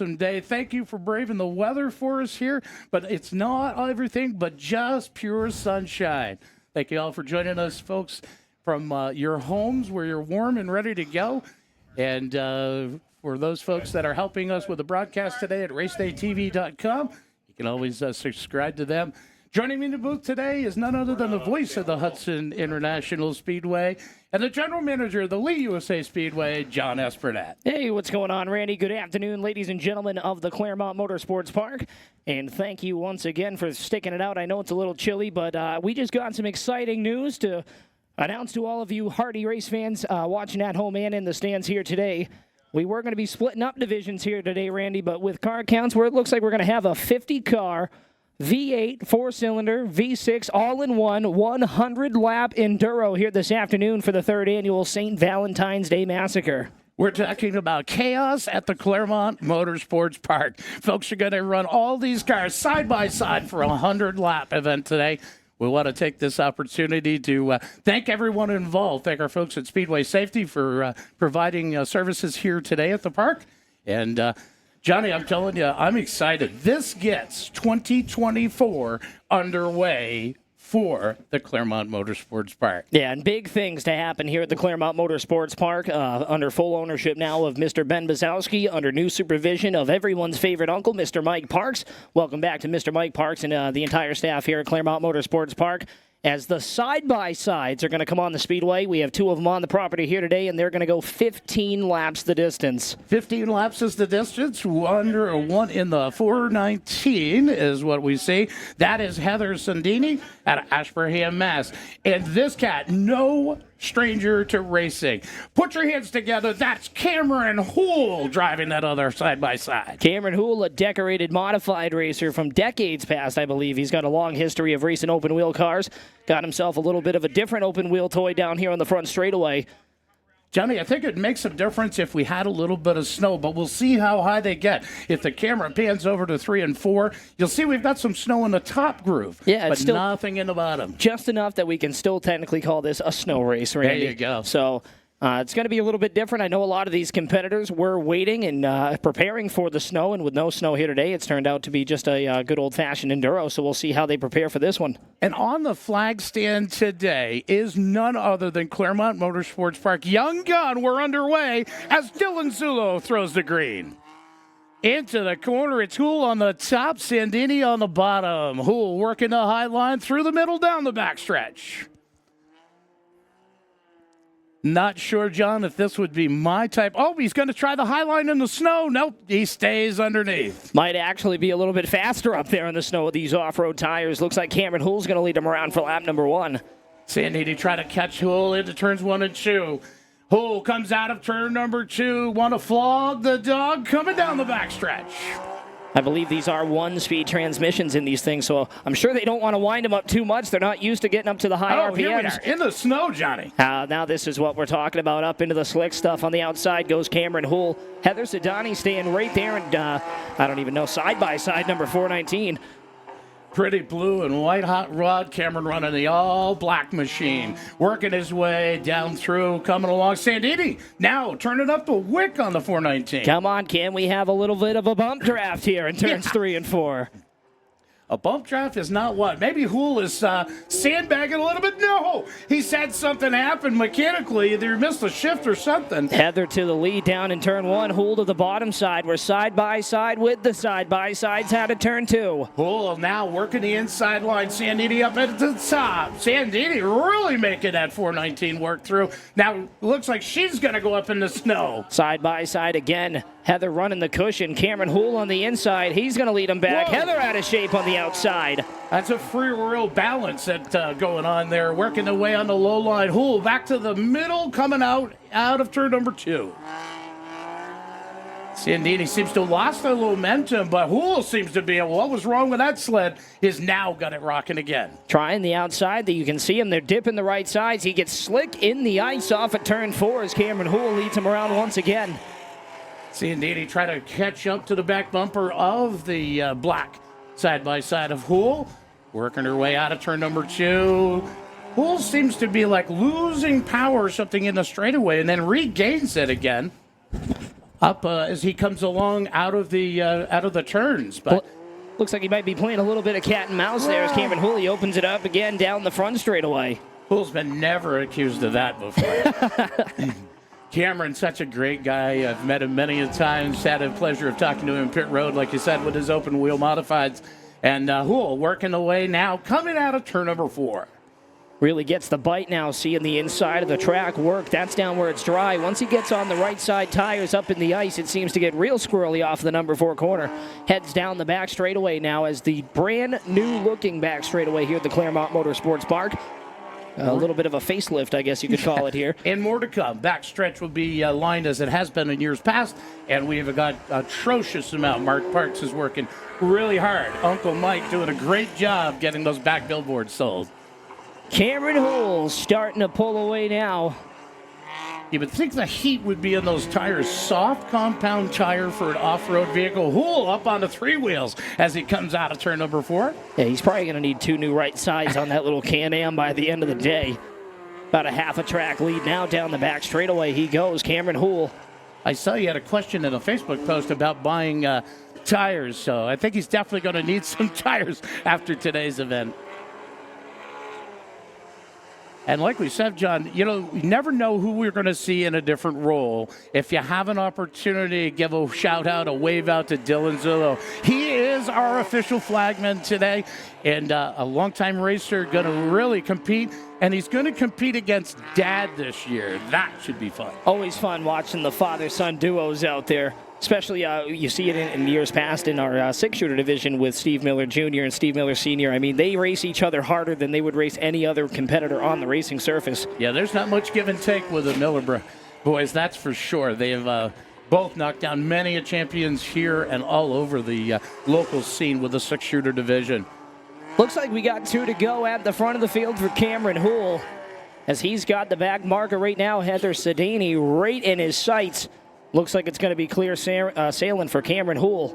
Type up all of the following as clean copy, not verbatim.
autumn day. Thank you for braving the weather for us here, but it's not everything but just pure sunshine. Thank you all for joining us, folks, from your homes where you're warm and ready to go. And for those folks that are helping us with the broadcast today at racedaytv.com, you can always subscribe to them. Joining me in the booth today is none other than the voice of the Hudson International Speedway and the general manager of the Lee USA Speedway, John Espernat. Hey, what's going on, Randy? Good afternoon, ladies and gentlemen of the Claremont Motorsports Park. And thank you once again for sticking it out. I know it's a little chilly, but we just got some exciting news to announce to all of you hardy race fans watching at home and in the stands here today. We were going to be splitting up divisions here today, Randy, but with car counts where it looks like we're going to have a 50-car V8, four-cylinder, V6, all-in-one, 100-lap enduro here this afternoon for the third annual St. Valentine's Day Massacre. We're talking about chaos at the Claremont Motorsports Park. Folks are going to run all these cars side by side for a 100-lap event today. We want to take this opportunity to thank everyone involved. Thank our folks at Speedway Safety for providing services here today at the park. And Johnny, I'm telling you, I'm excited. This gets 2024 underway for the Claremont Motorsports Park. Yeah, and big things to happen here at the Claremont Motorsports Park under full ownership now of Mr. Ben Bazowski, under new supervision of everyone's favorite uncle, Mr. Mike Parks. Welcome back to Mr. Mike Parks and the entire staff here at Claremont Motorsports Park. As the side-by-sides are going to come on the speedway, we have two of them on the property here today, and they're going to go 15 laps the distance. 15 laps is the distance. One in the 419 is what we see. That is Heather Sundini out of Ashburnham, Mass. And this cat, no stranger to racing. Put your hands together. That's Cameron Houle driving that other side-by-side. Cameron Houle, a decorated modified racer from decades past, I believe. He's got a long history of racing open-wheel cars. Got himself a little bit of a different open-wheel toy down here on the front straightaway. Johnny, I think it makes a difference if we had a little bit of snow, but we'll see how high they get. If the camera pans over to 3 and 4, you'll see we've got some snow in the top groove, but still nothing in the bottom. Just enough that we can still technically call this a snow race, Randy. There you go. So it's going to be a little bit different. I know a lot of these competitors were waiting and preparing for the snow, and with no snow here today, it's turned out to be just a good old-fashioned enduro, so we'll see how they prepare for this one. And on the flag stand today is none other than Claremont Motorsports Park. Young gun, we're underway as Dylan Zulo throws the green. Into the corner, it's Houle on the top, Sandini on the bottom. Houle working the high line through the middle, down the backstretch. Not sure, John, if this would be my type. Oh, he's going to try the high line in the snow. Nope, he stays underneath. Might actually be a little bit faster up there in the snow with these off-road tires. Looks like Cameron Houle's going to lead him around for lap number 1. Sandini try to catch Houle into turns 1 and 2. Houle comes out of turn number 2. Want to flog the dog coming down the backstretch. I believe these are one-speed transmissions in these things, so I'm sure they don't want to wind them up too much. They're not used to getting up to the high RPMs. Here we are, in the snow, Johnny. Now this is what we're talking about. Up into the slick stuff. On the outside goes Cameron Houle. Heather Sundini staying right there, and I don't even know, side-by-side number 419. Pretty blue and white hot rod. Cameron running the all-black machine. Working his way down through, coming along. Sandini now turning up the wick on the 419. Come on, can we have a little bit of a bump draft here in turns 3 and 4? A bump draft is not what? Maybe Houle is sandbagging a little bit? No! He said something happened mechanically. Either he missed a shift or something. Heather to the lead down in turn 1. Houle to the bottom side. We're side-by-side with the side-by-sides out of turn 2. Houle now working the inside line. Sandini up at the top. Sandini really making that 419 work through. Now, looks like she's going to go up in the snow. Side-by-side again. Heather running the cushion. Cameron Houle on the inside. He's going to lead him back. Whoa. Heather out of shape on the outside. That's a free real balance that going on there. Working the way on the low line. Houle back to the middle, coming out of turn number 2. Sandini seems to have lost a little momentum, but Houle seems to be, what was wrong with that sled, is now got it rocking again. Trying the outside, that you can see him, they're dipping the right sides. He gets slick in the ice off at turn 4 as Cameron Houle leads him around once again. Sandini try to catch up to the back bumper of the black side-by-side of Houle. Working her way out of turn number 2. Houle seems to be like losing power or something in the straightaway and then regains it again. up as he comes along out of the turns. But Looks like he might be playing a little bit of cat and mouse there as Cameron Hooley opens it up again down the front straightaway. Pool's been never accused of that before. Cameron's such a great guy. I've met him many a times. Had a pleasure of talking to him in pit road, like you said, with his open wheel modifieds. And Hool working away now, coming out of turn number 4. Really gets the bite now, seeing the inside of the track work. That's down where it's dry. Once he gets on the right side tires up in the ice, it seems to get real squirrely off the number 4 corner. Heads down the back straightaway now as the brand new looking back straightaway here at the Claremont Motorsports Park. A little bit of a facelift, I guess you could call it here. And more to come. Backstretch will be lined as it has been in years past, and we have got atrocious amount. Mark Parks is working really hard. Uncle Mike doing a great job getting those back billboards sold. Cameron Hool starting to pull away now. You would think the heat would be in those tires. Soft compound tire for an off-road vehicle. Hool up on the 3 wheels as he comes out of turn number 4. Yeah, he's probably going to need 2 new right sides on that little Can-Am by the end of the day. About a half a track lead now down the back straightaway he goes, Cameron Hool. I saw you had a question in a Facebook post about buying tires, so I think he's definitely going to need some tires after today's event. And like we said, John, you never know who we're going to see in a different role. If you have an opportunity, give a shout out, a wave out to Dylan Zullo. He is our official flagman today, and a longtime racer, going to really compete. And he's going to compete against Dad this year. That should be fun. Always fun watching the father-son duos out there. Especially, you see it in years past in our 6-shooter division with Steve Miller Jr. and Steve Miller Sr. I mean, they race each other harder than they would race any other competitor on the racing surface. Yeah, there's not much give and take with the Miller boys, that's for sure. They have both knocked down many a champions here and all over the local scene with the 6-shooter division. Looks like we got 2 to go at the front of the field for Cameron Hool, as he's got the back marker right now. Heather Sedani right in his sights. Looks like it's going to be clear sailing for Cameron Hool.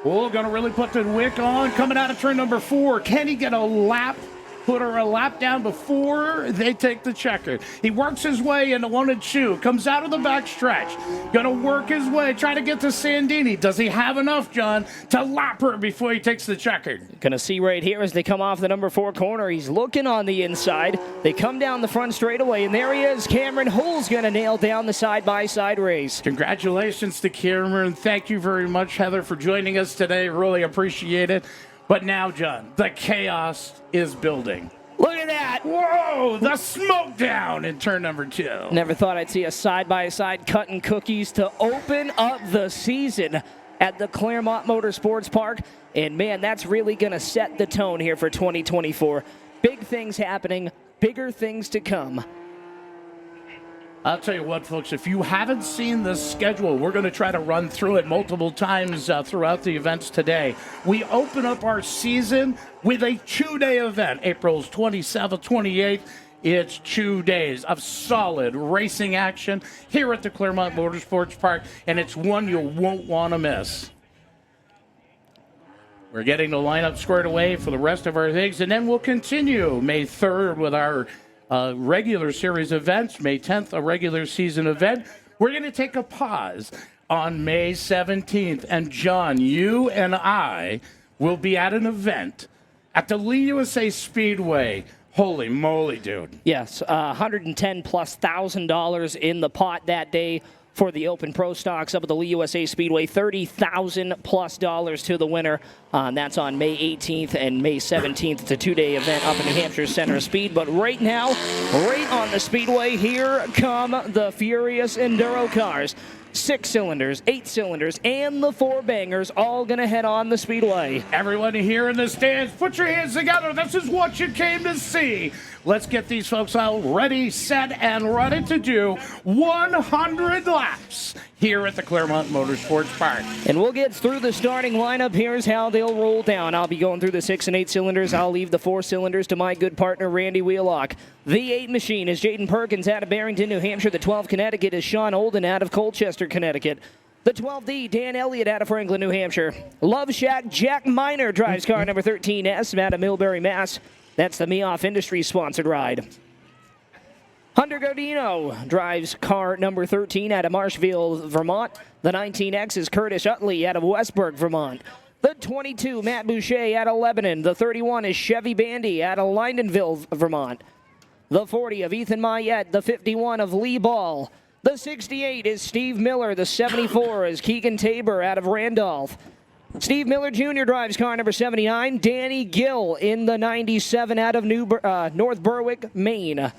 Hool going to really put the wick on, coming out of turn number 4. Can he get a lap? Put her a lap down before they take the checker. He works his way into 1 and 2, comes out of the back stretch. Going to work his way, try to get to Sandini. Does he have enough, John, to lap her before he takes the checker? Going to see right here as they come off the number 4 corner. He's looking on the inside. They come down the front straightaway, and there he is. Cameron Hool's going to nail down the side-by-side race. Congratulations to Cameron. Thank you very much, Heather, for joining us today. Really appreciate it. But now, John, the chaos is building. Look at that. Whoa, the smoke down in turn number 2. Never thought I'd see a side-by-side cutting cookies to open up the season at the Claremont Motorsports Park. And, man, that's really going to set the tone here for 2024. Big things happening, bigger things to come. I'll tell you what, folks, if you haven't seen the schedule, we're going to try to run through it multiple times throughout the events today. We open up our season with a 2-day event, April 27th, 28th. It's 2 days of solid racing action here at the Claremont Motorsports Park, and it's one you won't want to miss. We're getting the lineup squared away for the rest of our things, and then we'll continue May 3rd with our regular series events. May 10th, a regular season event. We're going to take a pause on May 17th. And John, you and I will be at an event at the Lee USA Speedway. Holy moly, dude. Yes, $110,000+ in the pot that day for the Open Pro Stocks up at the Lee USA Speedway. $30,000+ to the winner. That's on May 18th and May 17th. It's a 2-day event up in New Hampshire Center of Speed. But right now, right on the Speedway, here come the Furious Enduro cars. 6 cylinders, 8 cylinders, and the 4 bangers all going to head on the Speedway. Everyone here in the stands, put your hands together. This is what you came to see. Let's get these folks all ready, set, and ready to do 100 laps here at the Claremont Motorsports Park. And we'll get through the starting lineup. Here's how they'll roll down. I'll be going through the 6 and 8 cylinders. I'll leave the 4 cylinders to my good partner, Randy Wheelock. The 8 machine is Jaden Perkins out of Barrington, New Hampshire. The 12 Connecticut is Sean Olden out of Colchester, Connecticut. The 12D, Dan Elliott out of Franklin, New Hampshire. Love Shack, Jack Miner drives car number 13S out of Millbury, Mass. That's the Meoff Industries sponsored ride. Hunter Gardino drives car number 13 out of Marshfield, Vermont. The 19X is Curtis Utley out of Westburg, Vermont. The 22, Matt Boucher out of Lebanon. The 31 is Chevy Bandy out of Lyndonville, Vermont. The 40 of Ethan Mayette. The 51 of Lee Ball. The 68 is Steve Miller. The 74 is Keegan Tabor out of Randolph. Steve Miller Jr. drives car number 79. Danny Gill in the 97 out of North Berwick, Maine.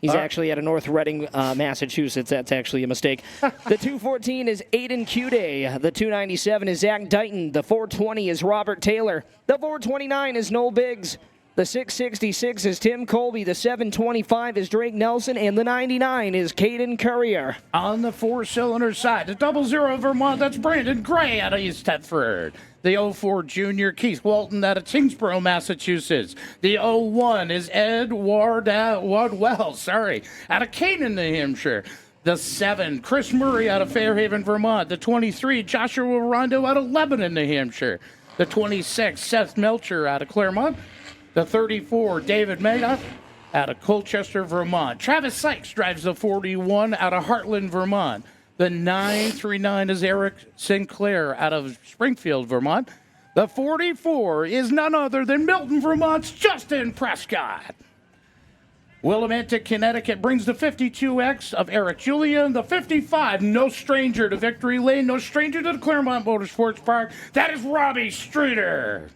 He's actually out of North Reading, Massachusetts. That's actually a mistake. The 214 is Aiden Cuday. The 297 is Zach Dighton. The 420 is Robert Taylor. The 429 is Noel Biggs. The 666 is Tim Colby. The 725 is Drake Nelson. And the 99 is Caden Courier. On the four-cylinder side, the 00 Vermont, that's Brandon Gray out of East Thetford. The 04 Junior Keith Walton out of Tingsboro, Massachusetts. The 01 is Edward Wells, out of Canaan, New Hampshire. The 7, Chris Murray out of Fairhaven, Vermont. The 23, Joshua Rondo out of Lebanon, New Hampshire. The 26, Seth Melcher out of Claremont. The 34, David Mayoff out of Colchester, Vermont. Travis Sykes drives the 41 out of Heartland, Vermont. The 939 is Eric Sinclair out of Springfield, Vermont. The 44 is none other than Milton, Vermont's Justin Prescott. Willimantic, Connecticut brings the 52X of Eric Julian. The 55, no stranger to Victory Lane, no stranger to the Claremont Motorsports Park. That is Robbie Streeter.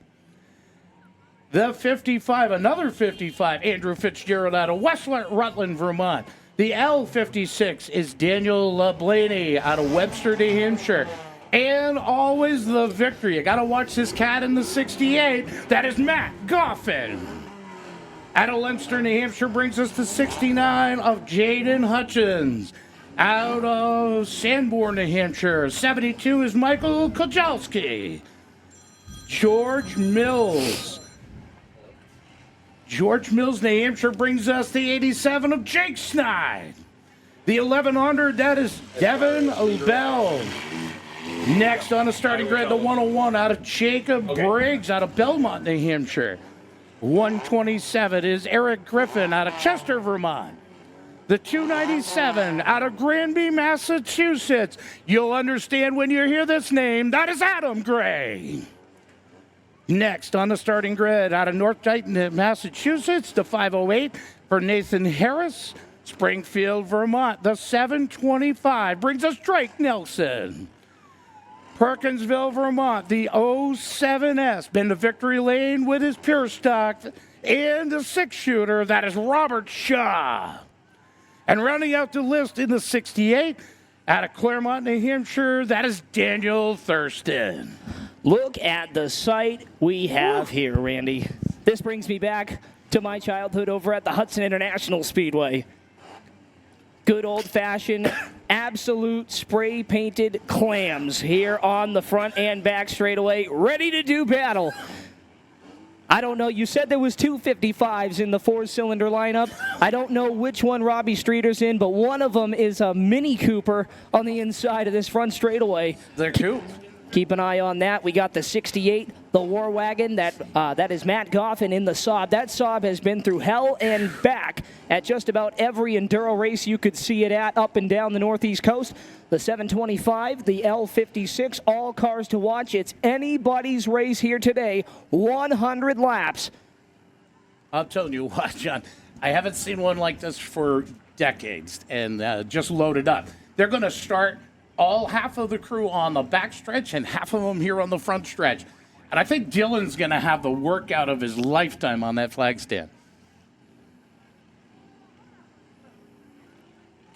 The 55, another 55, Andrew Fitzgerald out of West Rutland, Vermont. The L56 is Daniel Blaney out of Webster, New Hampshire. And always the victory. You got to watch this cat in the 68. That is Matt Goffin. Out of Leinster, New Hampshire brings us to 69 of Jaden Hutchins. Out of Sanborn, New Hampshire, 72 is Michael Kojalski. George Mills, New Hampshire brings us the 87 of Jake Snide. The 1100, that is Devin Bell. Next on the starting grid, the 101 out of Jacob Briggs out of Belmont, New Hampshire. 127 is Eric Griffin out of Chester, Vermont. The 297 out of Granby, Massachusetts. You'll understand when you hear this name. That is Adam Gray. Next on the starting grid, out of North Dayton, Massachusetts, the 508 for Nathan Harris, Springfield, Vermont. The 725 brings us Drake Nelson. Perkinsville, Vermont, the 07S, been to Victory Lane with his pure stock, and the 6-shooter, that is Robert Shaw. And rounding out the list in the 68, out of Claremont, New Hampshire, that is Daniel Thurston. Look at the sight we have here, Randy. This brings me back to my childhood over at the Hudson International Speedway. Good old-fashioned, absolute spray-painted clams here on the front and back straightaway, ready to do battle. I don't know. You said there was 255s in the four-cylinder lineup. I don't know which one Robbie Streeter's in, but one of them is a Mini Cooper on the inside of this front straightaway. The coupe. Keep an eye on that. We got the 68, the War Wagon. That is Matt Goffin in the Saab. That Saab has been through hell and back at just about every enduro race you could see it at up and down the Northeast coast. The 725, the L56, all cars to watch. It's anybody's race here today. 100 laps. I'm telling you what, John, I haven't seen one like this for decades, and just loaded up. They're going to start half of the crew on the back stretch and half of them here on the front stretch. And I think Dylan's going to have the workout of his lifetime on that flag stand.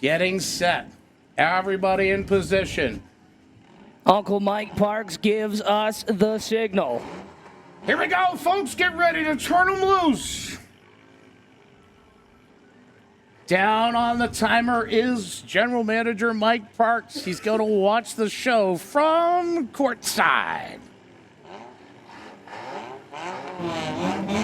Getting set. Everybody in position. Uncle Mike Parks gives us the signal. Here we go, folks. Get ready to turn them loose. Down on the timer is General Manager Mike Parks. He's going to watch the show from courtside.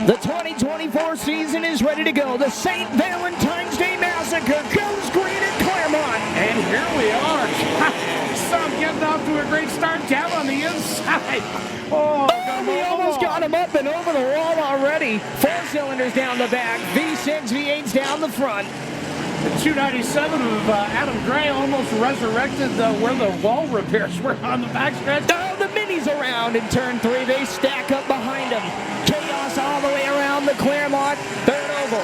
The 2024 season is ready to go. The St. Valentine's Day Massacre goes green at Claremont. And here we are. Some getting off to a great start down on the inside. Oh, we almost got him up and over the wall already. 4 cylinders down the back, V6, V8s down the front. The 297 of Adam Gray almost resurrected where the wall repairs were on the backstretch. Oh, the Minis around in turn 3. They stack up behind him. Chaos all the way around the Claremont third oval.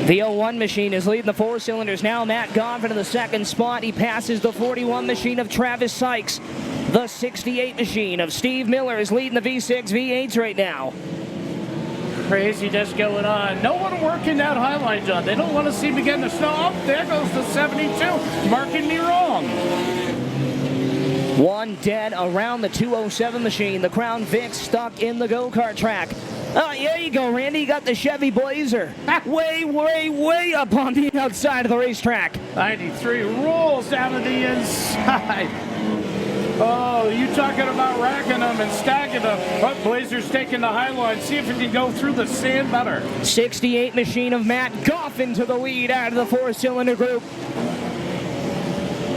The 01 machine is leading the 4 cylinders now. Matt Goffin in the second spot. He passes the 41 machine of Travis Sykes. The 68 machine of Steve Miller is leading the V6 V8s right now. Craziness going on. No one working that high line, John. They don't want to see me getting the snow. Oh, there goes the 72, marking me wrong. One dead around the 207 machine. The Crown Vic stuck in the go-kart track. Oh, there you go, Randy. You got the Chevy Blazer. way, way, way up on the outside of the racetrack. 93 rolls down to the inside. Oh, you talking about racking them and stacking them. But Blazer's taking the high line. See if it can go through the sand better. 68 machine of Matt Goffin to the lead out of the 4-cylinder group.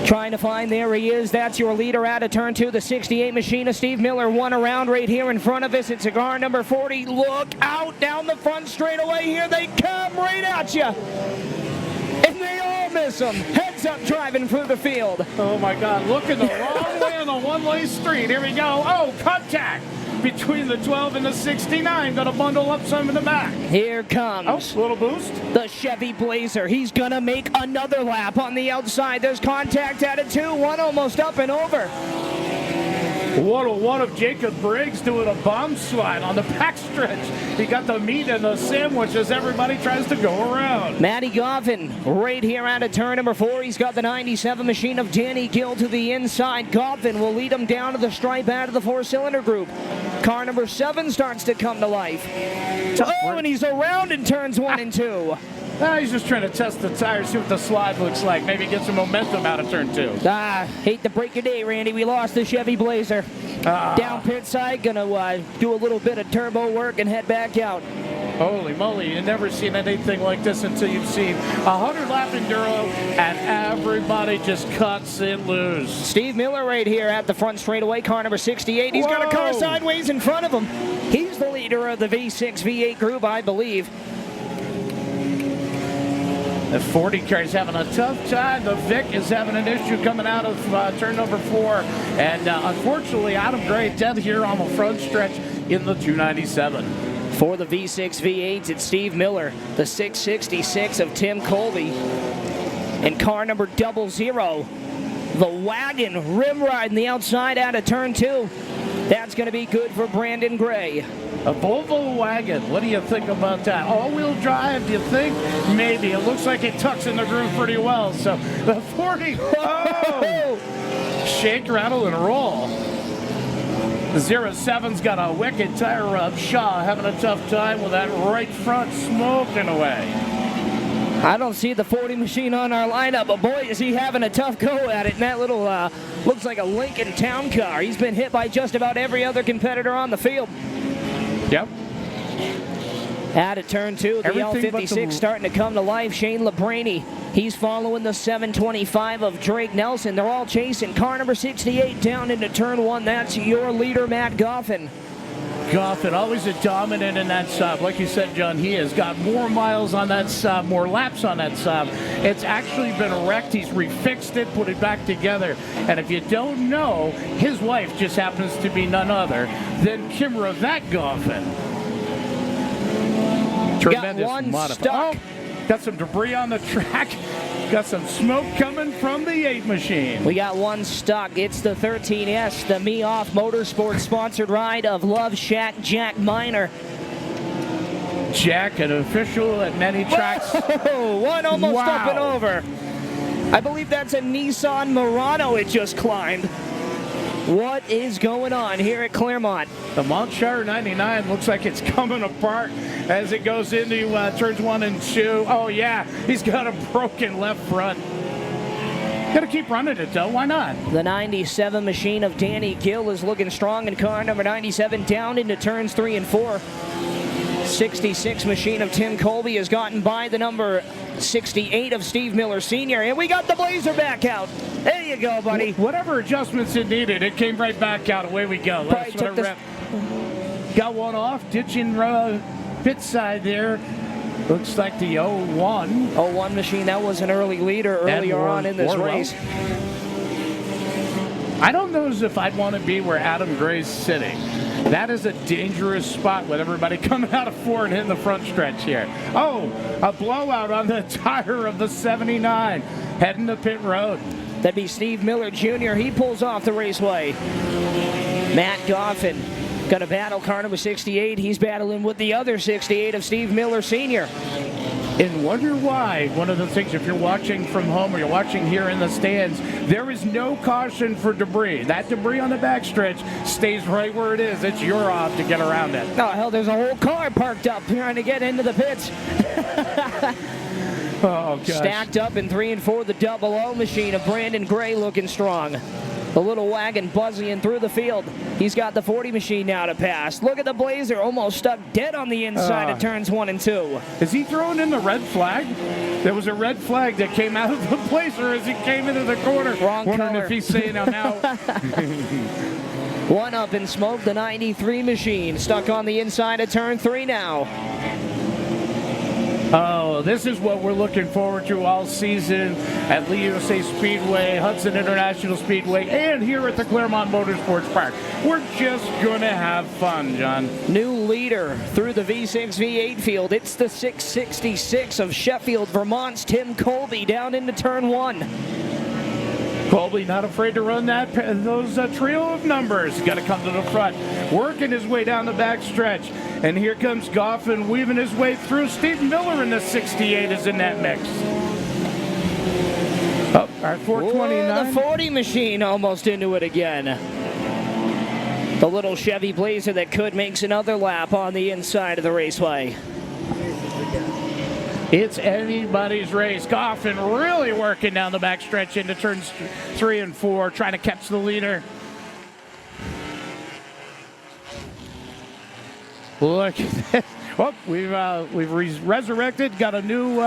Trying to find, there he is. That's your leader out of turn 2. The 68 machine of Steve Miller. One around right here in front of us. It's car number 40. Look out down the front straightaway here. They come right at you. And they all miss them. Heads up driving through the field. Oh, my God. Looking the wrong way on a one-lane street. Here we go. Oh, contact between the 12 and the 69. Going to bundle up some in the back. Here comes. Oh, little boost. The Chevy Blazer. He's going to make another lap on the outside. There's contact at it, too. One almost up and over. One of Jacob Briggs doing a bomb slide on the backstretch. He got the meat and the sandwich as everybody tries to go around. Matty Goffin right here out of turn number 4. He's got the 97 machine of Danny Gill to the inside. Goffin will lead him down to the stripe out of the 4-cylinder group. Car number 7 starts to come to life. Oh, and he's around in turns 1 and 2. He's just trying to test the tires, see what the slide looks like. Maybe get some momentum out of turn 2. Hate to break your day, Randy. We lost the Chevy Blazer. Down pit side, gonna do a little bit of turbo work and head back out. Holy moly, you've never seen anything like this until you've seen a 100-lap enduro and everybody just cuts it loose. Steve Miller right here at the front straightaway, car number 68. He's got a car sideways in front of him. He's the leader of the V6 V8 group, I believe. The 40 car is having a tough time. The Vic is having an issue coming out of turn number 4. And unfortunately, Adam Gray dead here on the front stretch in the 297. For the V6 V8s, it's Steve Miller, the 666 of Tim Colby. And car number 00, the wagon rim riding the outside out of turn 2. That's going to be good for Brandon Gray. A Volvo wagon. What do you think about that? All-wheel drive, do you think? Maybe. It looks like it tucks in the groove pretty well. So the 40. Oh! Shake, rattle, and roll. The 07's got a wicked tire rub. Shaw having a tough time with that right front smoking away. I don't see the 40 machine on our lineup, but boy, is he having a tough go at it. And that little looks like a Lincoln Town Car. He's been hit by just about every other competitor on the field. Yep. Out of turn 2, the L56 starting to come to life. Shane LeBraney, he's following the 725 of Drake Nelson. They're all chasing car number 68 down into turn 1. That's your leader, Matt Goffin. Goffin, always a dominant in that sub. Like you said, John, he has got more miles on that sub, more laps on that sub. It's actually been wrecked. He's refixed it, put it back together. And if you don't know, his wife just happens to be none other than Kimra Vat Goffin. Tremendous got one modifier. stuck. Oh, got some debris on the track. Got some smoke coming from the 8 machine. We got one stuck. It's the 13S, the Me Off Motorsports sponsored ride of Love Shack Jack Miner. Jack, an official at many tracks. Whoa, one almost up and over. I believe that's a Nissan Murano it just climbed. What is going on here at Claremont? The Montshire 99 looks like it's coming apart as it goes into turns 1 and 2. Oh, yeah, he's got a broken left front. Got to keep running it, though. Why not? The 97 machine of Danny Gill is looking strong in car number 97 down into turns 3 and 4. 66 machine of Tim Colby has gotten by the number 68 of Steve Miller Sr. And we got the Blazer back out. There you go, buddy. Whatever adjustments it needed, it came right back out. Away we go. Got Got one off, ditching pit side there. Looks like the 01. 01 machine, that was an early leader earlier on in this race. I don't know as if I'd want to be where Adam Gray's sitting. That is a dangerous spot with everybody coming out of 4 and hitting the front stretch here. Oh, a blowout on the tire of the 79 heading to pit road. That'd be Steve Miller Jr. He pulls off the raceway. Matt Goffin got a battle car number 68. He's battling with the other 68 of Steve Miller Sr. And wonder why, one of the things, if you're watching from home or you're watching here in the stands, there is no caution for debris. That debris on the backstretch stays right where it is. It's your job to get around it. Oh, hell, there's a whole car parked up trying to get into the pits. Oh, gosh. Stacked up in 3 and 4, the 00 machine of Brandon Gray looking strong. The little wagon buzzing through the field. He's got the 40 machine now to pass. Look at the Blazer, almost stuck dead on the inside of turns 1 and 2. Is he throwing in the red flag? There was a red flag that came out of the Blazer as he came into the corner. Wrong Wondering color. if he's saying now. One up in smoke, the 93 machine, stuck on the inside of turn 3 now. Oh, this is what we're looking forward to all season at Lee USA Speedway, Hudson International Speedway, and here at the Claremont Motorsports Park. We're just going to have fun, John. New leader through the V6 V8 field. It's the 666 of Sheffield, Vermont's Tim Colby down into turn 1. Colby not afraid to run those trio of numbers. Got to come to the front, working his way down the back stretch. And here comes Goffin weaving his way through. Steve Miller in the 68 is in that mix. Oh, our 429. Whoa, the 40 machine almost into it again. The little Chevy Blazer that could makes another lap on the inside of the raceway. It's anybody's race. Goffin really working down the backstretch into turns 3 and 4, trying to catch the leader. Look at that. Oh, we've resurrected. Got a new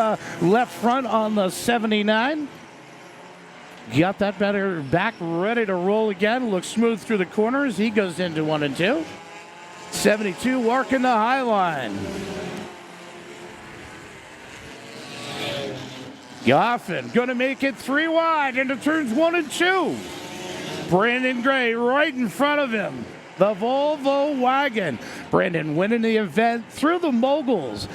left front on the 79. Got that better back ready to roll again. Looks smooth through the corners. He goes into 1 and 2. 72 working the high line. Goffin going to make it 3 wide into turns 1 and 2. Brandon Gray right in front of him. The Volvo wagon. Brandon winning the event through the moguls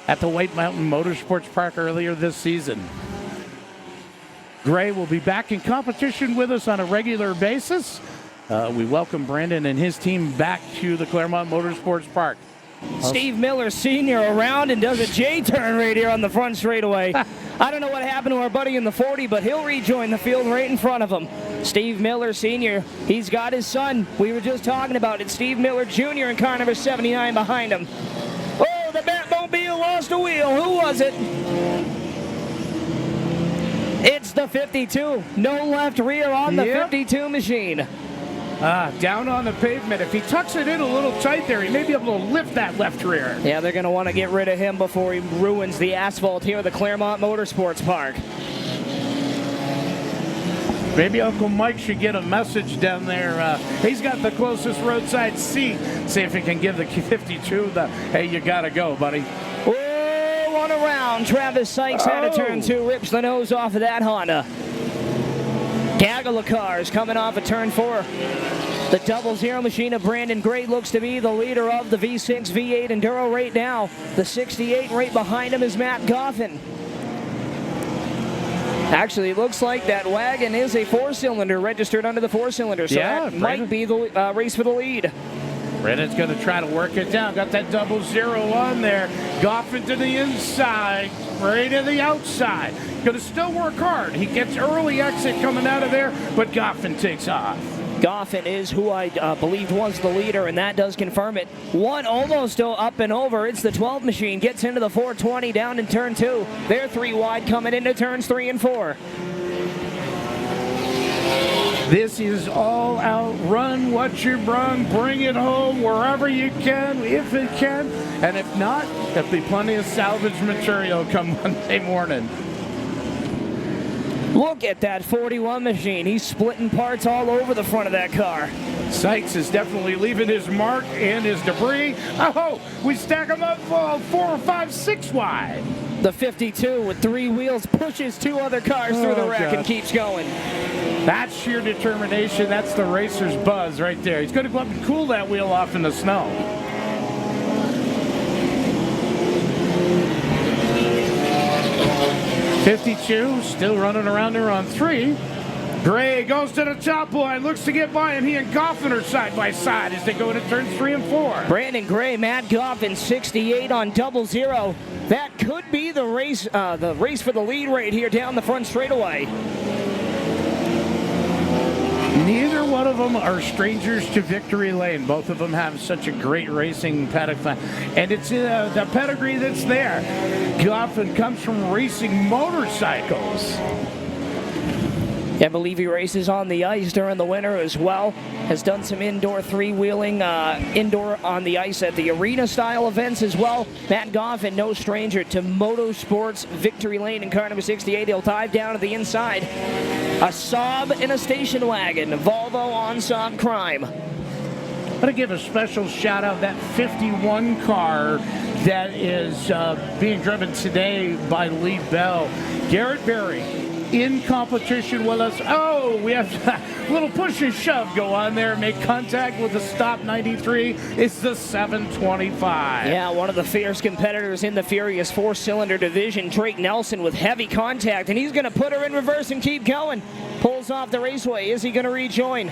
at the White Mountain Motorsports Park earlier this season. Gray will be back in competition with us on a regular basis. We welcome Brandon and his team back to the Claremont Motorsports Park. Steve Miller Sr. around and does a J-turn right here on the front straightaway. I don't know what happened to our buddy in the 40, but he'll rejoin the field right in front of him. Steve Miller Sr., he's got his son. We were just talking about it. Steve Miller Jr. in car number 79 behind him. Oh, the Batmobile lost a wheel. Who was it? It's the 52. No left rear on the 52 machine. Down on the pavement. If he tucks it in a little tight there, he may be able to lift that left rear. Yeah, they're going to want to get rid of him before he ruins the asphalt here at the Claremont Motorsports Park. Maybe Uncle Mike should get a message down there. He's got the closest roadside seat. See if he can give the 52 the, hey, you got to go, buddy. Oh, one around. Travis Sykes out of turn 2, rips the nose off of that Honda. Gaggle of cars coming off of turn 4. The 00 machine of Brandon Gray looks to be the leader of the V6 V8 Enduro right now. The 68 right behind him is Matt Goffin. Actually, it looks like that wagon is a 4-cylinder registered under the 4-cylinder, so that might be the race for the lead. Brandon's going to try to work it down. Got that 00 on there. Goffin to the inside, right to the outside. Going to still work hard. He gets early exit coming out of there, but Goffin takes off. Goffin is who I believed was the leader, and that does confirm it. One almost up and over. It's the 12 machine. Gets into the 420 down in turn 2. They're 3 wide coming into turns 3 and 4. This is all out. Run what you brung. Bring it home wherever you can, if it can. And if not, there'll be plenty of salvage material come Monday morning. Look at that 41 machine. He's splitting parts all over the front of that car. Sykes is definitely leaving his mark and his debris. Oh, we stack them up 4 or 5, 6 wide. The 52 with 3 wheels pushes 2 other cars through the wreck and keeps going. That's sheer determination. That's the racer's buzz right there. He's going to go up and cool that wheel off in the snow. '52 still running around there on 3. Gray goes to the top line, looks to get by him. He and Goffin are side by side as they go into turns 3 and 4. Brandon Gray, Matt Goffin, 68 on 00. That could be the race for the lead right here down the front straightaway. Neither one of them are strangers to victory lane. Both of them have such a great racing pedigree, and it's the pedigree that's there. Goffin comes from racing motorcycles. I believe he races on the ice during the winter as well. Has done some indoor 3-wheeling, indoor on the ice at the arena-style events as well. Matt Goffin, no stranger to Motorsports victory lane in car number 68. He'll dive down to the inside. A Saab and a station wagon. Volvo on Saab crime. I'm going to give a special shout-out that 51 car that is being driven today by Lee Bell. Garrett Berry in competition with us. Oh, we have a little push and shove go on there. Make contact with the stop 93. It's the 725. Yeah, one of the fierce competitors in the Furious 4-cylinder division, Drake Nelson, with heavy contact, and he's going to put her in reverse and keep going. Pulls off the raceway. Is he going to rejoin?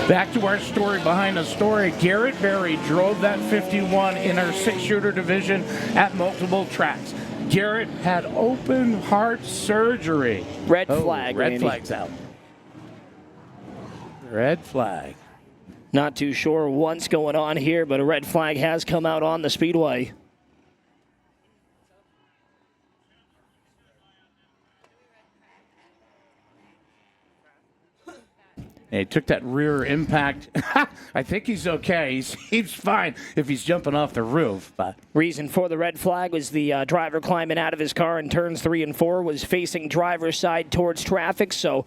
Back to our story behind the story. Garrett Berry drove that 51 in our 6-shooter division at multiple tracks. Garrett had open heart surgery. Red flag. Red flag's out. Red flag. Not too sure what's going on here, but a red flag has come out on the speedway. He took that rear impact. I think he's okay. He's fine if he's jumping off the roof. But reason for the red flag was the driver climbing out of his car in turns 3 and 4 was facing driver's side towards traffic. So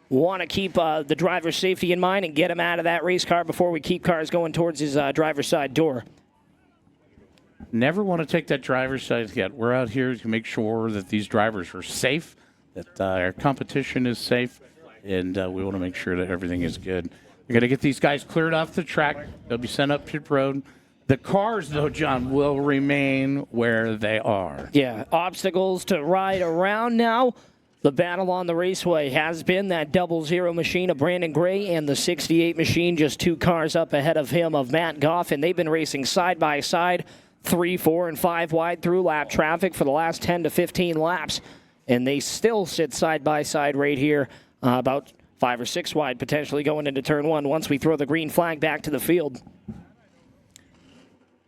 want to keep the driver's safety in mind and get him out of that race car before we keep cars going towards his driver's side door. Never want to take that driver's side yet. We're out here to make sure that these drivers are safe, that our competition is safe. And we want to make sure that everything is good. We're going to get these guys cleared off the track. They'll be sent up pit road. The cars, though, John, will remain where they are. Yeah, obstacles to ride around now. The battle on the raceway has been that 00 machine of Brandon Gray and the 68 machine, just 2 cars up ahead of him, of Matt Goffin. They've been racing side by side, 3, 4, and 5 wide through lap traffic for the last 10 to 15 laps. And they still sit side by side right here. About 5 or 6 wide, potentially going into turn 1 once we throw the green flag back to the field.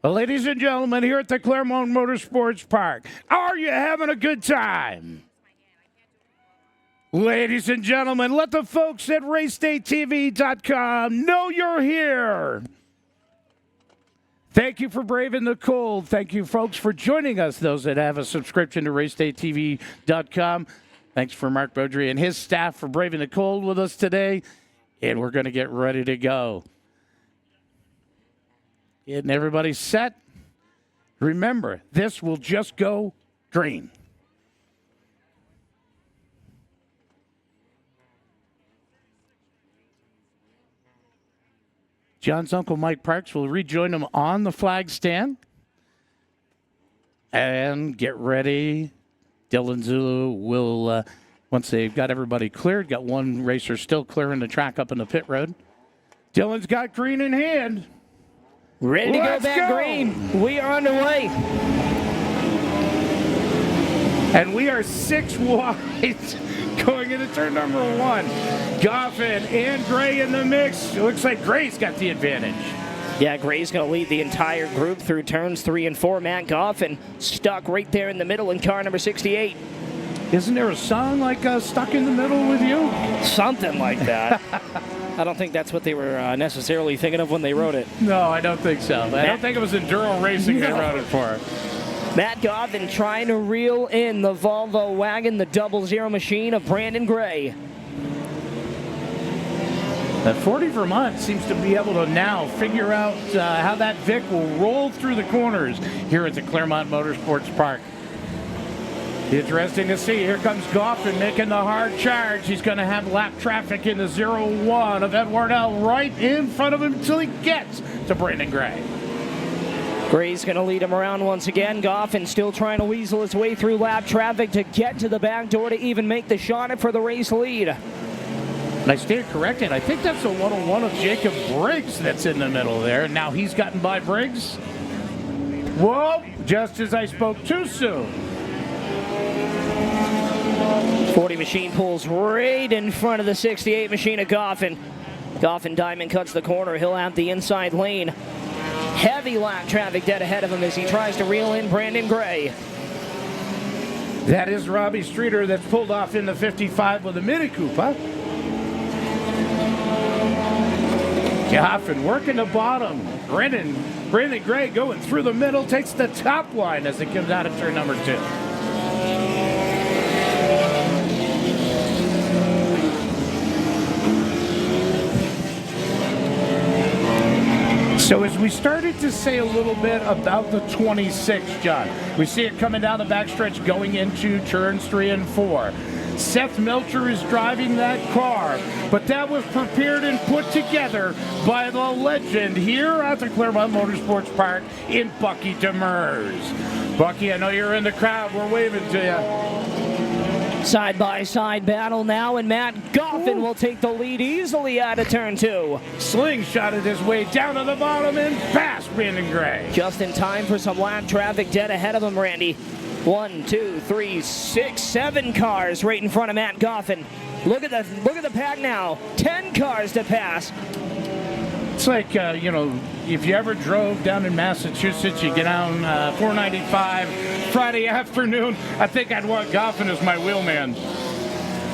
Well, ladies and gentlemen, here at the Claremont Motorsports Park, are you having a good time? Ladies and gentlemen, let the folks at RaceDayTV.com know you're here. Thank you for braving the cold. Thank you, folks, for joining us, those that have a subscription to RaceDayTV.com. Thanks for Mark Beaudry and his staff for braving the cold with us today. And we're going to get ready to go. Getting everybody set. Remember, this will just go green. John's uncle Mike Parks will rejoin him on the flag stand. And get ready. Dylan Zulu will, once they've got everybody cleared, got one racer still clearing the track up in the pit road. Dylan's got green in hand. Ready to go back green. We are underway. And we are 6 wide going into turn number 1. Goffin and Gray in the mix. It looks like Gray's got the advantage. Yeah, Gray's going to lead the entire group through turns 3 and 4. Matt Goffin stuck right there in the middle in car number 68. Isn't there a song like Stuck in the Middle with You? Something like that. I don't think that's what they were necessarily thinking of when they wrote it. No, I don't think so. I don't think it was Enduro Racing they wrote it for. Matt Goffin trying to reel in the Volvo wagon, the 00 machine of Brandon Gray. That 40 Vermont seems to be able to now figure out how that Vic will roll through the corners here at the Claremont Motorsports Park. Interesting to see. Here comes Goffin making the hard charge. He's going to have lap traffic in the 0-1 of Ed Wardell right in front of him until he gets to Brandon Gray. Gray's going to lead him around once again. Goffin still trying to weasel his way through lap traffic to get to the back door to even make the shot for the race lead. And I stand corrected. I think that's a 101 of Jacob Briggs that's in the middle there. Now he's gotten by Briggs. Whoa, just as I spoke too soon. 40 machine pulls right in front of the 68 machine of Goffin. Goffin Diamond cuts the corner. He'll have the inside lane. Heavy lap traffic dead ahead of him as he tries to reel in Brandon Gray. That is Robbie Streeter that's pulled off in the 55 with a Mini Cooper. Goffin working the bottom. Brandon Gray going through the middle, takes the top line as it comes out of turn number 2. So as we started to say a little bit about the 26, John, we see it coming down the backstretch going into turns 3 and 4. Seth Melcher is driving that car, but that was prepared and put together by the legend here at the Claremont Motorsports Park in Bucky Demers. Bucky, I know you're in the crowd. We're waving to you. Side-by-side battle now, and Matt Goffin will take the lead easily out of turn 2. Slingshotted his way down to the bottom and past Brandon Gray. Just in time for some lap traffic dead ahead of him, Randy. 1, 2, 3, 6, 7 cars right in front of Matt Goffin. Look at the pack now. 10 cars to pass. It's like, if you ever drove down in Massachusetts, you get down 495 Friday afternoon, I think I'd want Goffin as my wheelman.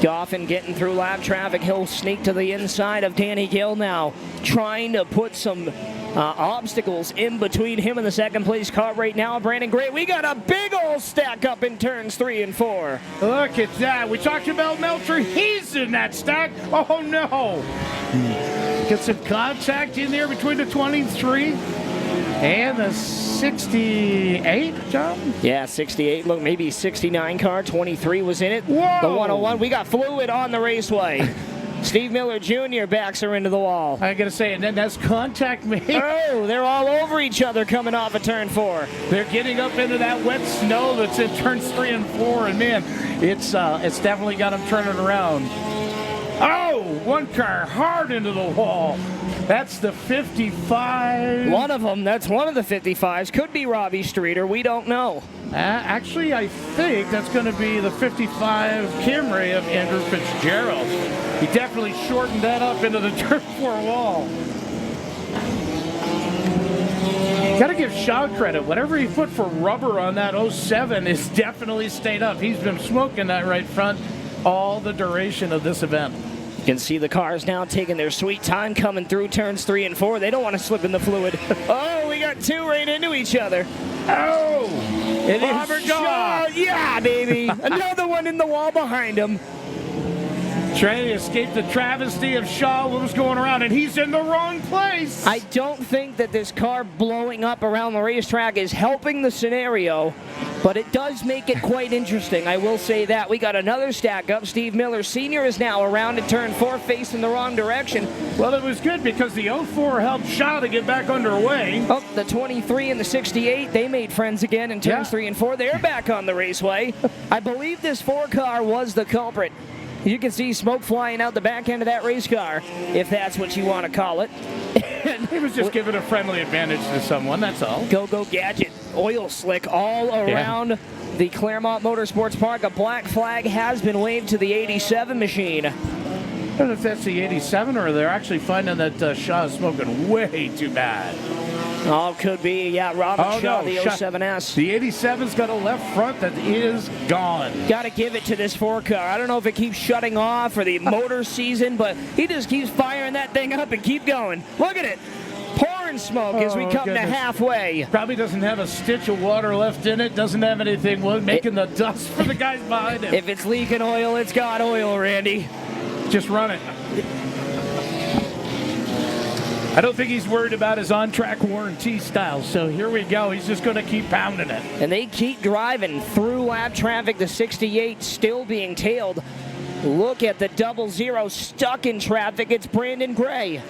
Goffin getting through lap traffic. He'll sneak to the inside of Danny Gill now, trying to put some obstacles in between him and the second place car right now. Brandon Gray, we got a big old stack up in turns 3 and 4. Look at that. We talked about Melcher. He's in that stack. Oh, no. Get some contact in there between the 23 and the 68, John? Yeah, 68. Look, maybe 69 car. 23 was in it. Whoa. The 101. We got fluid on the raceway. Steve Miller Jr. backs her into the wall. I got to say, and then that's contact made. Oh, they're all over each other coming off of turn 4. They're getting up into that wet snow that's in turns 3 and 4, and man, it's definitely got them turning around. Oh, one car hard into the wall. That's the 55. One of them, that's one of the 55s. Could be Robbie Streeter. We don't know. Actually, I think that's going to be the 55 Camry of Andrew Fitzgerald. He definitely shortened that up into the turn 4 wall. Got to give Shaw credit. Whatever he put for rubber on that 07 is definitely stayed up. He's been smoking that right front all the duration of this event. You can see the cars now taking their sweet time coming through turns 3 and 4. They don't want to slip in the fluid. Oh, we got 2 right into each other. Oh, it Robert is Shaw. Yeah, baby. Another one in the wall behind him. Trying to escape the travesty of Shaw, what was going around, and he's in the wrong place. I don't think that this car blowing up around the racetrack is helping the scenario, but it does make it quite interesting. I will say that. We got another stack up. Steve Miller Sr. is now around in turn 4, facing the wrong direction. Well, it was good because the 04 helped Shaw to get back underway. Oh, the 23 and the 68, they made friends again in turns 3 and 4. They're back on the raceway. I believe this 4 car was the culprit. You can see smoke flying out the back end of that race car, if that's what you want to call it. He was just giving a friendly advantage to someone, that's all. Go Gadget, oil slick all around the Claremont Motorsports Park. A black flag has been waved to the 87 machine. I don't know if that's the 87 or they're actually finding that Shaw is smoking way too bad. Oh, could be. Yeah, Robert Shaw, the 07S. The 87's got a left front that is gone. Got to give it to this 4 car. I don't know if it keeps shutting off for the motor season, but he just keeps firing that thing up and keep going. Look at it. Pouring smoke as we come to halfway. Probably doesn't have a stitch of water left in it. Doesn't have anything making the dust for the guys behind him. If it's leaking oil, it's got oil, Randy. Just run it. I don't think he's worried about his on-track warranty style, so here we go. He's just going to keep pounding it. And they keep driving through lap traffic. The 68 still being tailed. Look at the 00 stuck in traffic. It's Brandon Gray.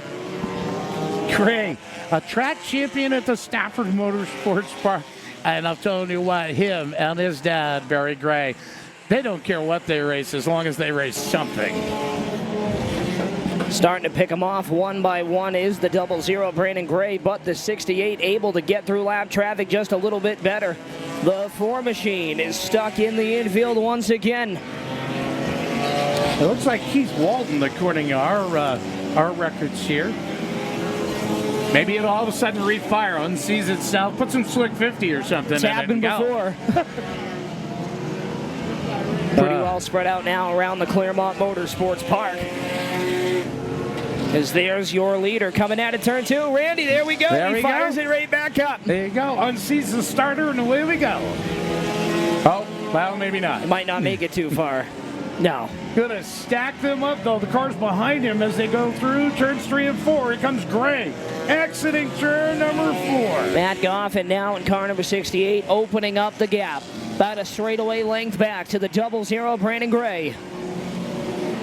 Gray, a track champion at the Stafford Motorsports Park. And I'm telling you what, him and his dad, Barry Gray, they don't care what they race as long as they race something. Starting to pick them off one by one is the 00 Brandon Gray, but the 68 able to get through lap traffic just a little bit better. The 4 machine is stuck in the infield once again. It looks like Keith Walton, according to our records here. Maybe it'll all of a sudden refire, unsees itself, put some slick 50 or something. It's happened before. Pretty well spread out now around the Claremont Motorsports Park. As there's your leader coming out of turn 2. Randy, there we go. He fires it right back up. There you go. Unseats the starter, and away we go. Oh, well, maybe not. It might not make it too far. No. Gonna stack them up, though. The car's behind him as they go through turns 3 and 4. Here comes Gray, exiting turn number 4. Matt Goffin now in car number 68, opening up the gap. About a straightaway length back to the 00 Brandon Gray.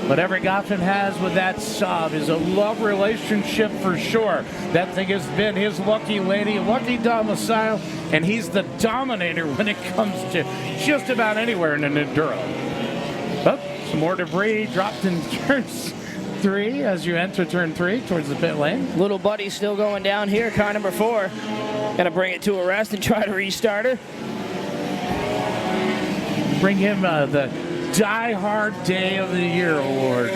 Whatever Goffin has with that sub is a love relationship for sure. That thing has been his lucky lady, lucky domicile, and he's the dominator when it comes to just about anywhere in an enduro. But some more debris dropped in turns 3 as you enter turn 3 towards the pit lane. Little buddy still going down here, car number 4. Gonna bring it to a rest and try to restart her. Bring him the Die Hard Day of the Year award.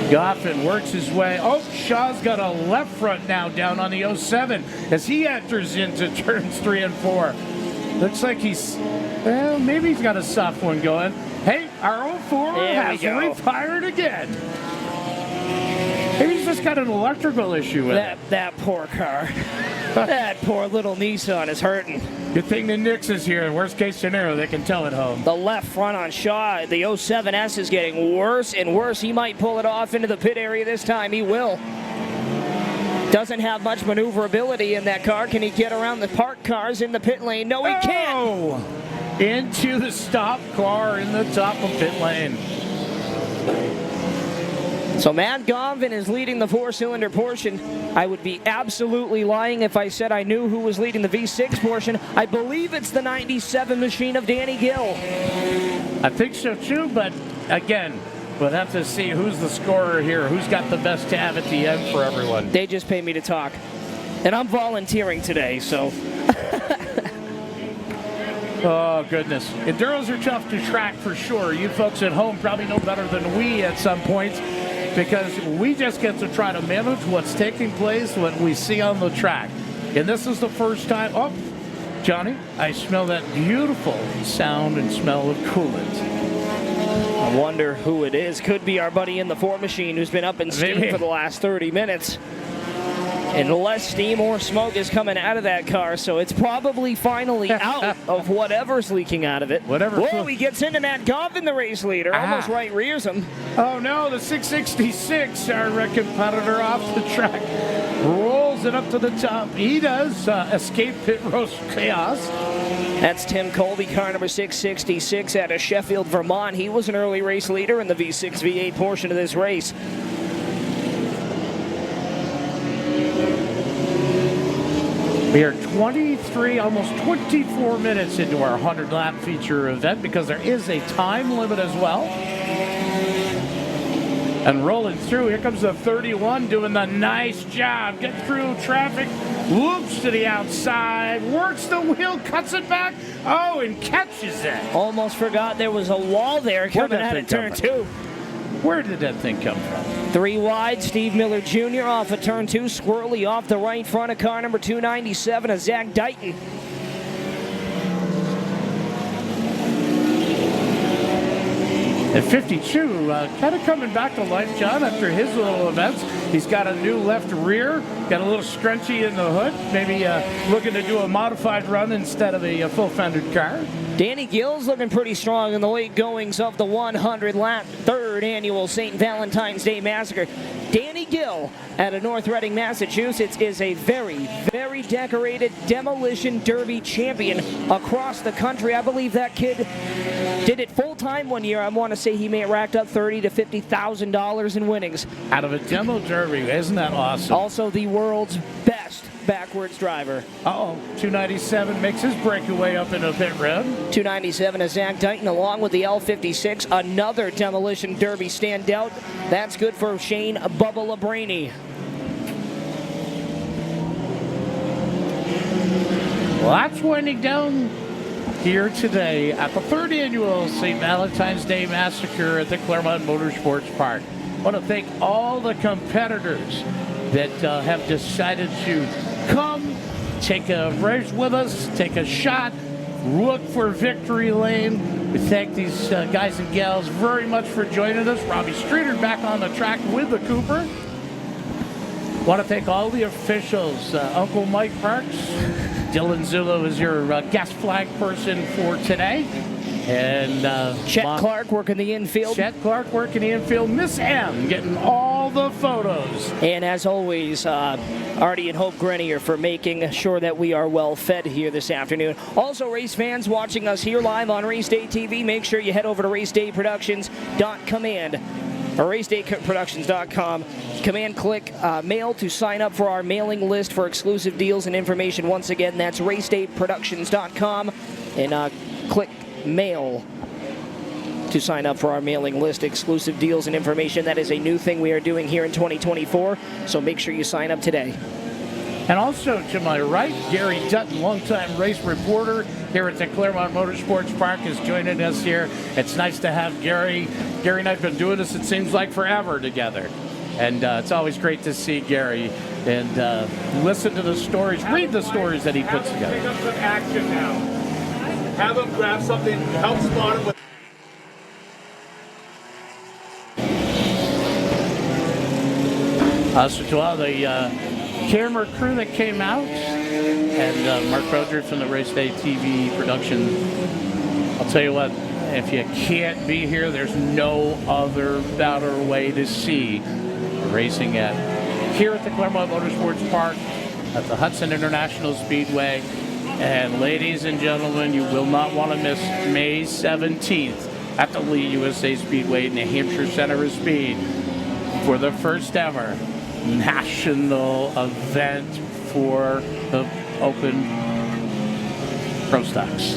Goffin works his way. Oh, Shaw's got a left front now down on the 07 as he enters into turns 3 and 4. Looks like well, maybe he's got a soft one going. Hey, our 04 has refired again. Maybe he's just got an electrical issue with it. That poor car. That poor little Nissan is hurting. Good thing the Nix is here. Worst case scenario, they can tow it home. The left front on Shaw, the 07S is getting worse and worse. He might pull it off into the pit area this time. He will. Doesn't have much maneuverability in that car. Can he get around the parked cars in the pit lane? No, he can't. Into the stop car in the top of pit lane. So Matt Goffin is leading the 4-cylinder portion. I would be absolutely lying if I said I knew who was leading the V6 portion. I believe it's the 97 machine of Danny Gill. I think so too, but again, we'll have to see who's the scorer here, who's got the best tab at the end for everyone. They just pay me to talk. And I'm volunteering today, so. Oh, goodness. Enduros are tough to track for sure. You folks at home probably know better than we at some points, because we just get to try to manage what's taking place, what we see on the track. And this is the first time. Oh, Johnny, I smell that beautiful sound and smell of coolant. I wonder who it is. Could be our buddy in the 4 machine who's been up in steam for the last 30 minutes. And less steam or smoke is coming out of that car, so it's probably finally out of whatever's leaking out of it. Whoa, he gets into Matt Goffin, the race leader. Almost right rears him. Oh, no, the 666, our competitor off the track, rolls it up to the top. He does escape pit roast chaos. That's Tim Colby, car number 666 out of Sheffield, Vermont. He was an early race leader in the V6 V8 portion of this race. We are 23, almost 24 minutes into our 100-lap feature event because there is a time limit as well. And rolling through, here comes the 31 doing the nice job. Get through traffic, loops to the outside, works the wheel, cuts it back, and catches it. Almost forgot there was a wall there coming out of turn 2. Where did that thing come from? 3 wide, Steve Miller Jr. off of turn 2, squirrely off the right front of car number 297 of Zach Dighton. At 52, kind of coming back to life, John, after his little events. He's got a new left rear, got a little scrunchy in the hood, maybe looking to do a modified run instead of a full-fendered car. Danny Gill's looking pretty strong in the late goings of the 100-lap third annual St. Valentine's Day Massacre. Danny Gill out of North Reading, Massachusetts is a very, very decorated demolition derby champion across the country. I believe that kid did it full-time one year. I want to say he may have racked up $30,000 to $50,000 in winnings. Out of a demo derby, isn't that awesome? Also the world's best backwards driver. 297 makes his breakaway up into pit road. 297 is Zach Dighton along with the L56, another demolition derby standout. That's good for Shane Bubba Labraney. Well, that's winding down here today at the third annual St. Valentine's Day Massacre at the Claremont Motorsports Park. I want to thank all the competitors that have decided to come, take a race with us, take a shot, look for victory lane. We thank these guys and gals very much for joining us. Robbie Streeter back on the track with the Cooper. Want to thank all the officials. Uncle Mike Parks, Dylan Zulu is your guest flag person for today. And Chet Clark working the infield. Chet Clark working the infield. Miss M getting all the photos. And as always, Artie and Hope Grenier for making sure that we are well fed here this afternoon. Also, race fans watching us here live on Race Day TV, make sure you head over to racedayproductions.com. Command click mail to sign up for our mailing list for exclusive deals and information. Once again, that's racedayproductions.com. And click mail to sign up for our mailing list, exclusive deals and information. That is a new thing we are doing here in 2024, so make sure you sign up today. And also to my right, Gary Dutton, longtime race reporter here at the Claremont Motorsports Park, is joining us here. It's nice to have Gary. Gary and I have been doing this, it seems like, forever together. And it's always great to see Gary and listen to the stories, read the stories that he puts together. Pick up some action now. Have him grab something, help spot him with. So to all the camera crew that came out, and Mark Broderick from the Race Day TV production. I'll tell you what, if you can't be here, there's no other better way to see racing here at the Claremont Motorsports Park at the Hudson International Speedway. And ladies and gentlemen, you will not want to miss May 17th at the Lee USA Speedway, New Hampshire Center of Speed, for the first ever national event for the Open Pro Stocks.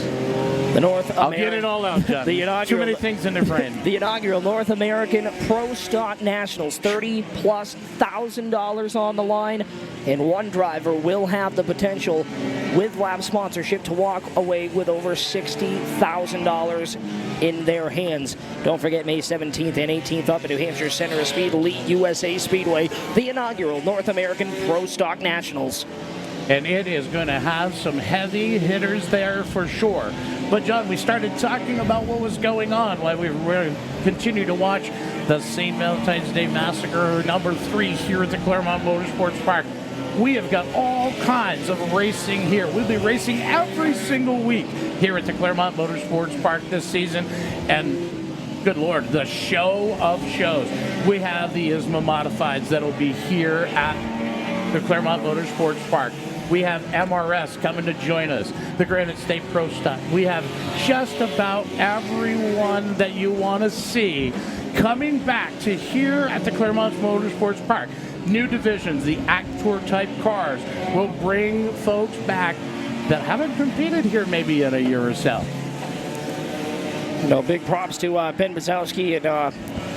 I'll get it all out, John. Too many things in their brain. The inaugural North American Pro Stock Nationals, $30,000+ on the line, and one driver will have the potential, with lab sponsorship, to walk away with over $60,000 in their hands. Don't forget May 17th and 18th up at New Hampshire Center of Speed, Lee USA Speedway, the inaugural North American Pro Stock Nationals. And it is going to have some heavy hitters there for sure. But, John, we started talking about what was going on while we continue to watch the St. Valentine's Day Massacre number 3 here at the Claremont Motorsports Park. We have got all kinds of racing here. We'll be racing every single week here at the Claremont Motorsports Park this season. And good Lord, the show of shows. We have the ISMA Modifieds that will be here at the Claremont Motorsports Park. We have MRS coming to join us, the Granite State Pro Stock. We have just about everyone that you want to see coming back to here at the Claremont Motorsports Park. New divisions, the Actor type cars will bring folks back that haven't competed here maybe in a year or so. No, big props to Ben Bazowski and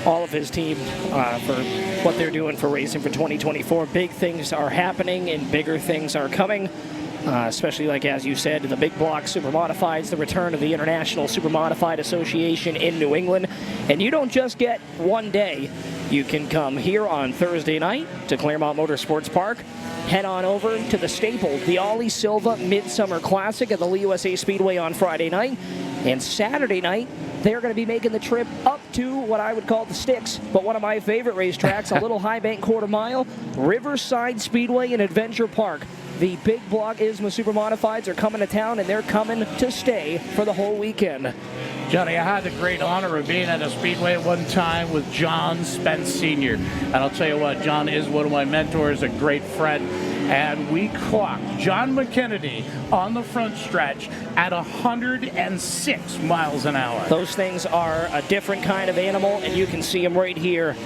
all of his team for what they're doing for racing for 2024. Big things are happening and bigger things are coming, especially, like as you said, the big block Super Modifieds, the return of the International Super Modified Association in New England. And you don't just get one day. You can come here on Thursday night to Claremont Motorsports Park. Head on over to the staple, the Ollie Silva Midsummer Classic at the Lee USA Speedway on Friday night. And Saturday night, they're going to be making the trip up to what I would call the sticks, but one of my favorite racetracks, a little high bank quarter mile, Riverside Speedway and Adventure Park. The big block ISMA Super Modifieds are coming to town, and they're coming to stay for the whole weekend. Johnny, I had the great honor of being at a speedway at one time with John Spence Sr. And I'll tell you what, John is one of my mentors, a great friend. And we clocked John McKennedy on the front stretch at 106 miles an hour. Those things are a different kind of animal, and you can see them right here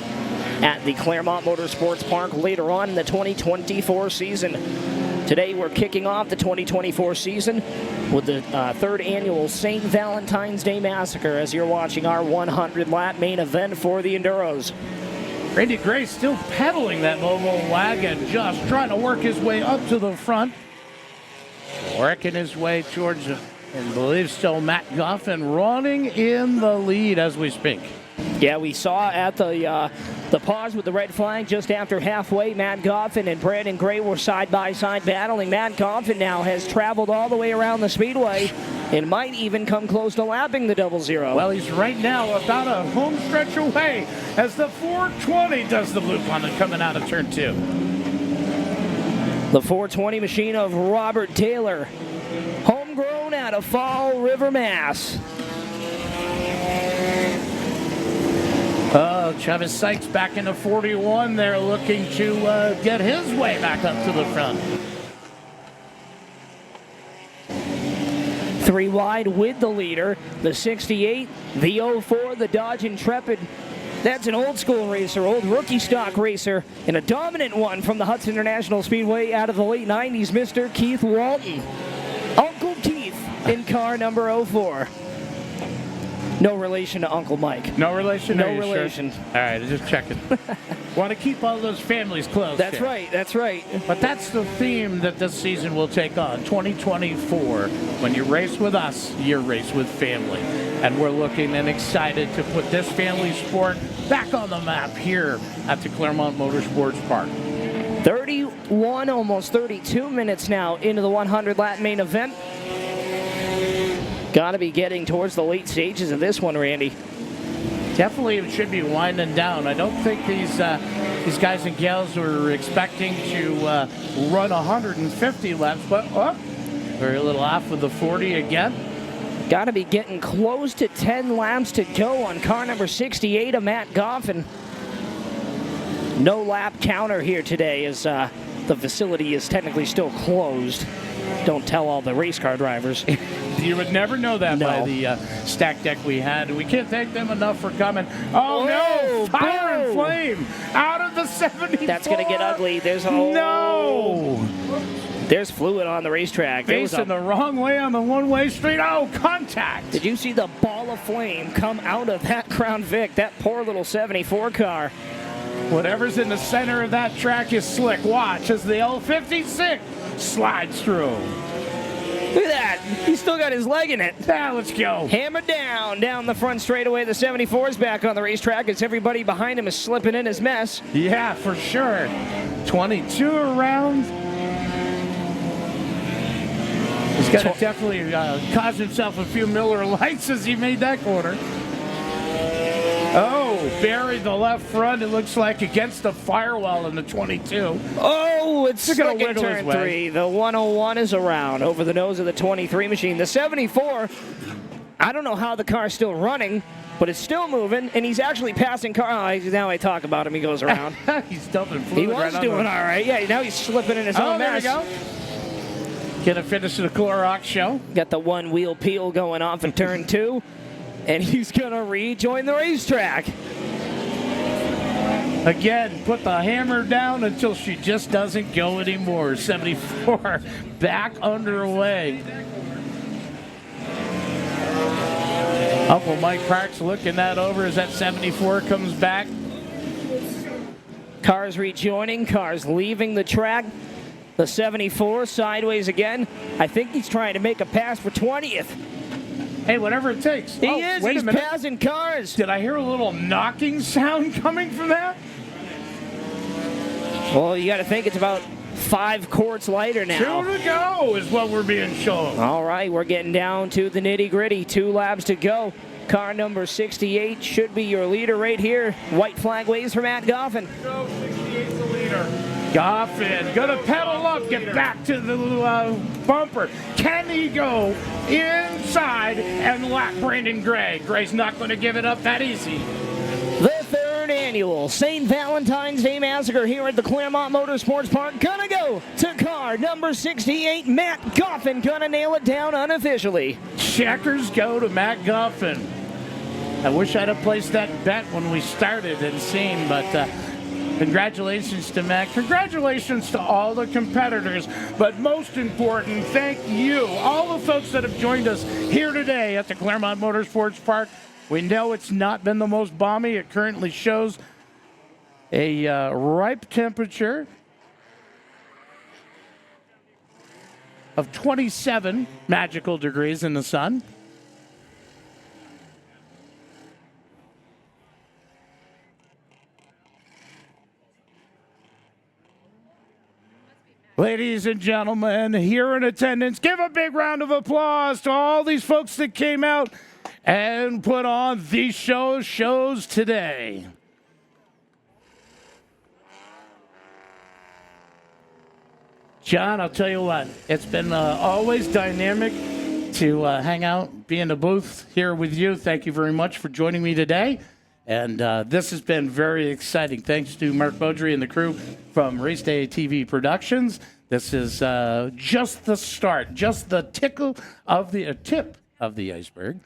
at the Claremont Motorsports Park later on in the 2024 season. Today we're kicking off the 2024 season with the third annual St. Valentine's Day Massacre as you're watching our 100-lap main event for the Enduros. Randy Gray still pedaling that mobile wagon, just trying to work his way up to the front. Working his way towards, and believe still, Matt Goffin running in the lead as we speak. Yeah, we saw at the pause with the red flag just after halfway, Matt Goffin and Brandon Gray were side-by-side battling. Matt Goffin now has traveled all the way around the speedway and might even come close to lapping the 00. Well, he's right now about a home stretch away as the 420 does the loop on it coming out of turn 2. The 420 machine of Robert Taylor, homegrown out of Fall River, Mass. Travis Sykes back into 41 there, looking to get his way back up to the front. 3 wide with the leader, the 68, the 04, the Dodge Intrepid. That's an old school racer, old rookie stock racer, and a dominant one from the Hudson International Speedway out of the late 90s, Mr. Keith Walton. Uncle Keith in car number 04. No relation to Uncle Mike. No relation? No relation. Sure? All right, just checking. Want to keep all those families close. That's here. right, that's right. But that's the theme that this season will take on, 2024. When you race with us, you race with family. And we're looking and excited to put this family sport back on the map here at the Claremont Motorsports Park. 31, almost 32 minutes now into the 100-lap main event. Got to be getting towards the late stages of this one, Randy. Definitely it should be winding down. I don't think these guys and gals were expecting to run 150 laps, but very little off with the 40 again. Got to be getting close to 10 laps to go on car number 68 of Matt Goffin. No lap counter here today as the facility is technically still closed. Don't tell all the race car drivers. You would never know that by the stack deck we had. We can't thank them enough for coming. Oh, no! Fire and flame out of the 74. That's going to get ugly. There's There's fluid on the racetrack. Facing the wrong way on the one-way street. Oh, contact! Did you see the ball of flame come out of that Crown Vic? That poor little 74 car. Whatever's in the center of that track is slick. Watch as the L56 slides through. Look at that. He's still got his leg in it. Now let's go. Hammer down the front straightaway. The 74 is back on the racetrack as everybody behind him is slipping in his mess. Yeah, for sure. 22 around. He's got to definitely cause himself a few Miller Lights as he made that corner. Oh, buried the left front, it looks like, against the firewall in the 22. Oh, it's going to in turn 3. The 101 is around over the nose of the 23 machine. The 74, I don't know how the car's still running, but it's still moving, and he's actually passing cars. Oh, now I talk about him, he goes around. He's dumping fluid. He was doing all right. Yeah, now he's slipping in his own mess. There we go. Gonna finish the Clorox show. Got the one-wheel peel going off in turn 2. And he's going to rejoin the racetrack. Again, put the hammer down until she just doesn't go anymore. 74 back underway. Uncle Mike Parks looking that over as that 74 comes back. Cars rejoining, cars leaving the track. The 74 sideways again. I think he's trying to make a pass for 20th. Hey, whatever it takes. He is. He's passing cars. Did I hear a little knocking sound coming from that? Well, you got to think it's about 5 quarts lighter now. 2 to go is what we're being shown. All right, we're getting down to the nitty-gritty. 2 laps to go. Car number 68 should be your leader right here. White flag waves for Matt Goffin. Go, 68's the leader. Goffin gonna pedal up, get back to the bumper. Can he go inside and lap Brandon Gray? Gray's not going to give it up that easy. The third annual St. Valentine's Day Massacre here at the Claremont Motorsports Park. Gonna go to car number 68. Matt Goffin gonna nail it down unofficially. Checkers go to Matt Goffin. I wish I'd have placed that bet when we started and seen, but congratulations to Matt. Congratulations to all the competitors. But most important, thank you, all the folks that have joined us here today at the Claremont Motorsports Park. We know it's not been the most balmy. It currently shows a ripe temperature of 27 magical degrees in the sun. Ladies and gentlemen, here in attendance, give a big round of applause to all these folks that came out and put on these shows today. John, I'll tell you what, it's been always dynamic to hang out, be in the booth here with you. Thank you very much for joining me today. And this has been very exciting. Thanks to Mark Beaudry and the crew from Race Day TV Productions. This is just the start, just the tip of the iceberg.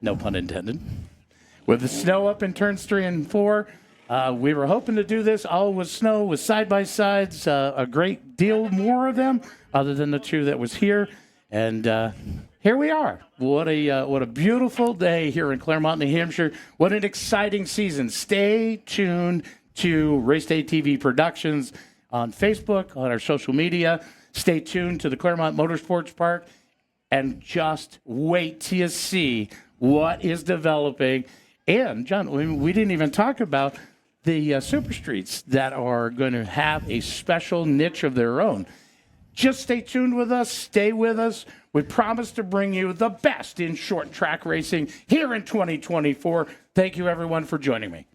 No pun intended. With the snow up in turns 3 and 4, we were hoping to do this all with snow, with side-by-sides, a great deal more of them, other than the 2 that was here. And here we are. What a beautiful day here in Claremont, New Hampshire. What an exciting season. Stay tuned to Race Day TV Productions on Facebook, on our social media. Stay tuned to the Claremont Motorsports Park. And just wait till you see what is developing. And, John, we didn't even talk about the super streets that are going to have a special niche of their own. Just stay tuned with us. Stay with us. We promise to bring you the best in short track racing here in 2024. Thank you, everyone, for joining me.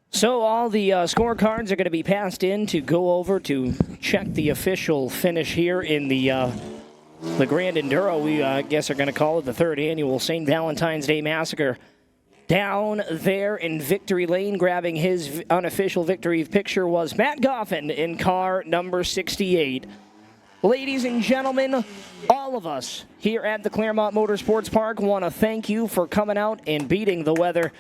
So all the scorecards are going to be passed in to go over to check the official finish here in the Grand Enduro. We guess are going to call it the 3rd annual St. Valentine's Day Massacre. Down there in victory lane, grabbing his unofficial victory picture, was Matt Goffin in car number 68. Ladies and gentlemen, all of us here at the Claremont Motorsports Park want to thank you for coming out and beating the weather,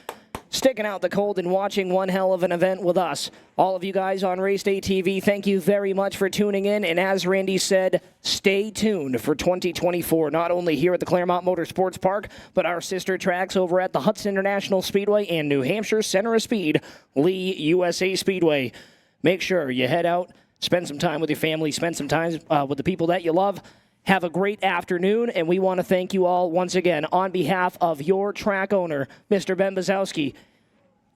sticking out the cold and watching one hell of an event with us. All of you guys on Race Day TV, thank you very much for tuning in. And as Randy said, stay tuned for 2024, not only here at the Claremont Motorsports Park, but our sister tracks over at the Hudson International Speedway and New Hampshire Center of Speed, Lee USA Speedway. Make sure you head out, spend some time with your family, spend some time with the people that you love. Have a great afternoon, and we want to thank you all once again on behalf of your track owner, Mr. Ben Bazowski,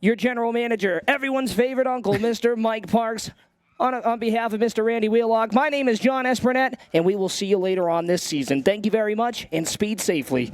your general manager, everyone's favorite uncle, Mr. Mike Parks, on behalf of Mr. Randy Wheelock. My name is John Espernette, and we will see you later on this season. Thank you very much, and speed safely.